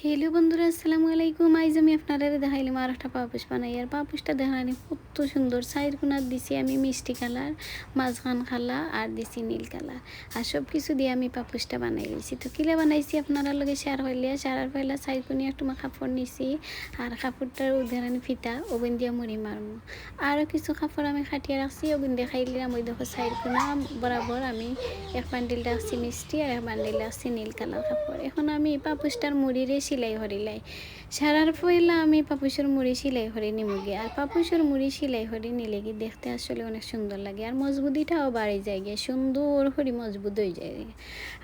Hello বন্ধুরা, আসসালামু আলাইকুম। আইজ আমি আপনারা দেখাইলাম আর একটা পাপোশ বানাই। আর পাপোশটা দেখানি কত সুন্দর। সাইড কোনার দিছি আমি মিষ্টি কালার, মাঝখান খালা আর দিছি নীল কালার। আর সব কিছু দিয়ে আমি পাপোশটা বানাই লইছি। তো কিলা বানাইছি আপনারা লগে শেয়ার হইলে শেয়ার পয়লা সাইড কোনি একটু কাপড় নিছি। আর কাপড়টার উদাহরণ ফিতা ওগুন দিয়ে মুড়ি মারমু। আরও কিছু কাপড় আমি খাটিয়ে রাখছি, ওগুন দিয়ে খাইলাম। ওই দেখো সাইড কোনা বরাবর আমি এক বান্ডিল রাখছি মিষ্টি আর এক বান্ডিল রাখছি নীল কালার কাপড়। এখন আমি পাপোশটার মুড়িরে সিলাই হরিলাই সারার পয়লা আমি পাপোশের মুড়ি সিলাই হরি নিমুগে। আর পাপোশের মুড়ি সিলাই হরি নিলে কি দেখতে আসলে অনেক সুন্দর লাগে, আর মজবুতিটাও বাড়ি যায় গিয়ে, সুন্দর করে মজবুত হয়ে যায়।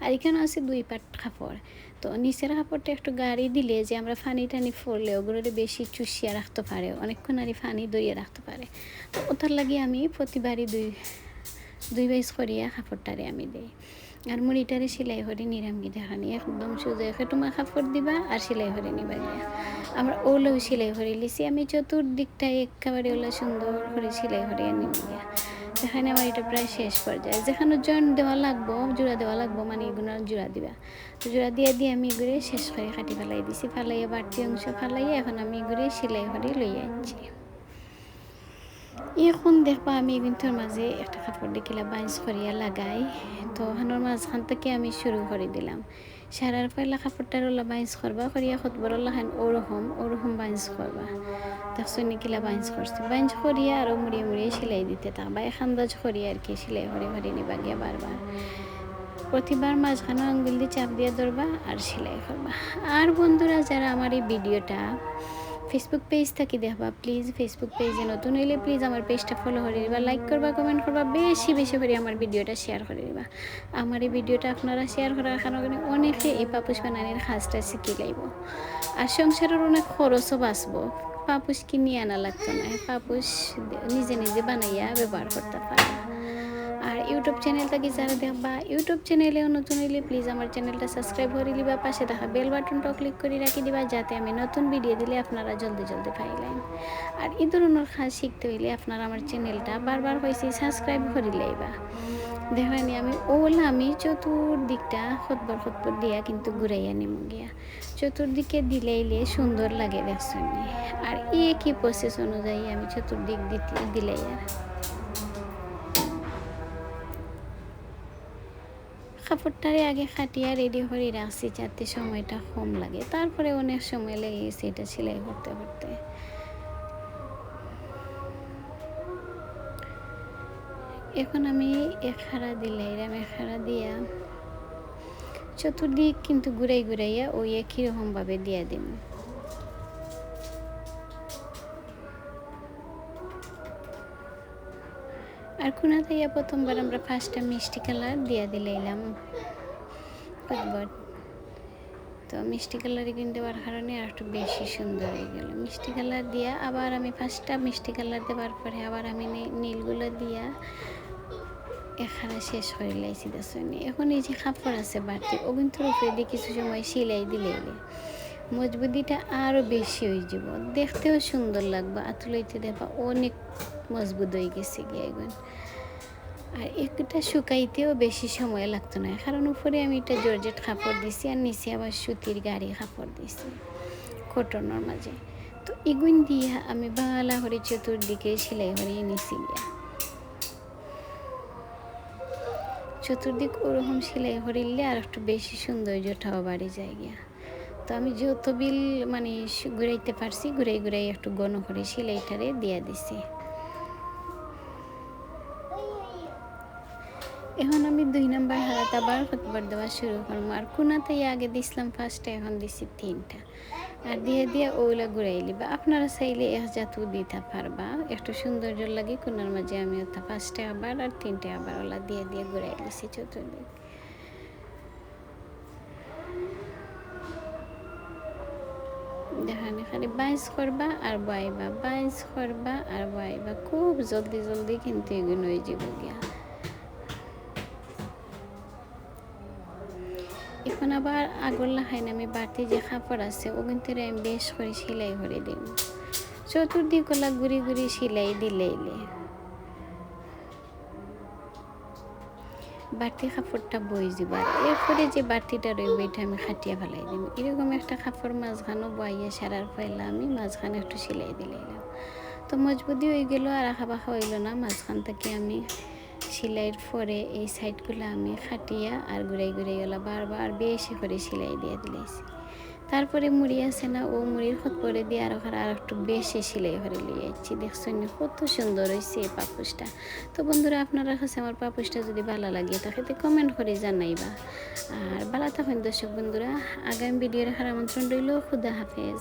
আর এখানে আছে 2 পাট কাপড়। তো নিচের কাপড়টা একটু গাড়ি দিলে যে আমরা ফানি টানি ফরলে ওগুলোরে বেশি চুষিয়া রাখতে পারে, অনেকক্ষণ আর ফানি দইয়ে রাখতে পারে। তো ওটার লাগে আমি প্রতিবারই দুই বাইশ করিয়া কাপড়টারে আমি দিই। আর মুড়িটারে সেলাই করে নিরামগি দেখানি একদম সোজা তোমার কাপড় দিবা আর সেলাই করে নিবা গিয়া। আমরা ওলেও সেলাই করে লিছি আমি চতুর্দিকটা একেবারে ওলা সুন্দর করে সেলাই করে নিব গিয়া। যেখানে আমার এটা প্রায় শেষ পর্যায়ে, যেখানে জয়েন্ট দেওয়া লাগবো, জোড়া দেওয়া লাগবো, মানে এগুলো জোড়া দিবা। তো জোড়া দিয়ে আমি এগুলো শেষ করে কাটি ফেলাই দিছি। ফালাইয়া বাড়তি অংশ ফালাইয়া এখন আমি এগুলো সেলাই করে লইয়া আনছি। এখন দেখবা আমি কিন্তু মাঝে একটা কাপড় দেখিলা বাইজ করিয়া লাগাই। তো হানোর মাঝখান থেকে আমি শুরু করে দিলাম। সারার পয়লা কাপড়টার ওলা বাইজ করবা করিয়া খুতবরলা খান ওরকম বাইজ করবা। দেখছো নিকিলা বাইজ করছি, বাইজ করিয়া আরও মুড়িয়ে সেলাই দিতে থাকবা। এখান্দাজ করিয়া আর কি সেলাই করে নিবা গিয়া বারবার। প্রতিবার মাঝখানে আঙ্গুল দিয়ে চাপ দিয়ে ধরবা আর সেলাই করবা। আর বন্ধুরা, যারা আমার এই ভিডিওটা ফেসবুক পেজ থাকি দেখবা, প্লিজ ফেসবুক পেজে নতুন হইলে প্লিজ আমার পেজটা ফলো করে দিবা, লাইক করবা, কমেন্ট করবা, বেশি করে আমার ভিডিওটা শেয়ার করে দিবা। আমার এই ভিডিওটা আপনারা শেয়ার করার কারণে অনেকে এই পাপোশ বানানোর কাজটা শিখে লাইব। আর সংসারের অনেক খরচও বাঁচবো। পাপোশ কিনে আনা লাগতো না, পাপোশ নিজে বানাইয়া ব্যবহার করতে পারবা। আর ইউটিউব চ্যানেল থাকি যারা দেখবা, ইউটিউব চ্যানেলেও নতুন হইলে প্লিজ আমার চ্যানেলটা সাবস্ক্রাইব করে দিবা, পাশে দেখা বেল বাটনটাও ক্লিক করে রাখি দিবা, যাতে আমি নতুন ভিডিও দিলে আপনারা জলদি পাইলেন। আর এই ধরনের কাজ শিখতে হইলে আপনারা আমার চ্যানেলটা বারবার হয়েছে সাবস্ক্রাইব করে লাইবা। দেখেনি আমি চতুর্দিকটা খতবর দিয়া কিন্তু ঘুরাইয়া নিম গিয়া। চতুর্দিকে দিলাইলে সুন্দর লাগে দেখছেন। আর একই প্রসেস অনুযায়ী আমি চতুর্দিক দিলাই। আর কাপড়টারে আগে খাটিয়া রেডি করে রাখছি যাতে সময়টা কম লাগে, তারপরে অনেক সময় লেগে গেছে এটা সেলাই করতে। এখন আমি এখাড়া দিলাইরাম, এখাড়া দিয়া চতুর্দিক কিন্তু ঘুরাইয়া ওই একই রকমভাবে দিয়া দিন। আর কোনা তাইয়া প্রথমবার আমরা ফার্স্টটা মিষ্টি কালার দিয়া দিলাইলাম প্রতিবার। তো মিষ্টি কালারে কিন্তু দেওয়ার কারণে আর একটু বেশি সুন্দর হয়ে গেল। মিষ্টি কালার দিয়া আবার আমি ফার্স্টটা মিষ্টি কালার দেওয়ার পরে আবার আমি নীলগুলো দিয়া এখানে শেষ করে লাইছি দেখনি। এখন এই যে কাপড় আছে বাড়তি, ওগুলোর উপরে দিয়ে কিছু সময় সেলাই দিলে মজবুতিটা আরও বেশি হয়ে যাব, দেখতেও সুন্দর লাগবে। আতুলইতে দেখবা অনেক মজবুত হয়ে গেছে গিয়ে এগুন। আর একটা শুকাইতেও বেশি সময় লাগতো না, কারণ উপরে আমি এটা জর্জেট কাপড় দিছি আর নিচে আবার সুতির গাড়ি কাপড় দিছি কটনের মাঝে। তো এগুন দিয়ে আমি বালা করে চতুর্দিকে সেলাই হরিয়ে নিছি গিয়া। চতুর্দিক ওরকম সেলাই হরিলে আর একটু বেশি সৌন্দর্যটাও বাড়ি যায় গিয়া। তো আমি যত বিল মানে ঘুরাইতে পারছি ঘুরাই একটু ঘন করে সেলাইটারে দিয়ে দিছি। এখন আমি 2 নাম্বার হারাতে আবার কতবার দেওয়া শুরু করবো। আর কোনাতেই আগে দিছিলাম ফার্স্টে, এখন দিছি 3টা। আর দিয়ে ওগুলা ঘুরাই লিবা। আপনারা চাইলে এক জাতু দিতে পারবা, একটু সৌন্দর্য লাগে। কোনার মাঝে আমি ওটা ফার্স্টে আবার আর 3টে আবার ওলা দিয়ে ঘুরাই লিছি চতুর্দিক। দেখানে খালি বাইজ করবা আর বয়বা, বাইজ করবা আর বয়বা, খুব জলদি কিন্তু এগুলো হয়ে যাব গিয়া। এখন আবার আগর লাগাইন আমি বাড়তি যে কাপড় আছে ওগুলো আমি বেশ করে সেলাই করে দিব। চতুর্দিক ওলা ঘুরি সেলাই দিলে বাড়তি কাপড়টা বই যাব আর এরপরে যে বাড়তিটা রইব এটা আমি খাটিয়া ফেলাই দিব। এরকম একটা কাপড় মাঝখানও বইয়ে সারার পাইলা আমি মাঝখানে একটু সেলাই দিলাম। তো মজবুতি হয়ে গেল আর আঁকা বাঁকা হইল না। মাঝখান থেকে আমি সেলাইয়ের পরে এই সাইডগুলো আমি খাটিয়া আর ঘুরাই ঘুরাই গেলা বারবার বেশি করে সেলাই দিয়ে দিলেছি। তারপরে মুড়ি আছে না, ও মুড়ির খত করে দিয়ে আর একটু বেশি সেলাই করে লিয়ে যাচ্ছি। দেখছেন কত সুন্দর হয়েছে এই পাপোশটা। তো বন্ধুরা, আপনারা কাছে আমার পাপোশটা যদি ভালো লাগে তাকে কমেন্ট করে জানাইবা। আর ভালো থাকেন দর্শক বন্ধুরা, আগামী ভিডিও দেখার আমন্ত্রণ রইল। খুদা হাফেজ।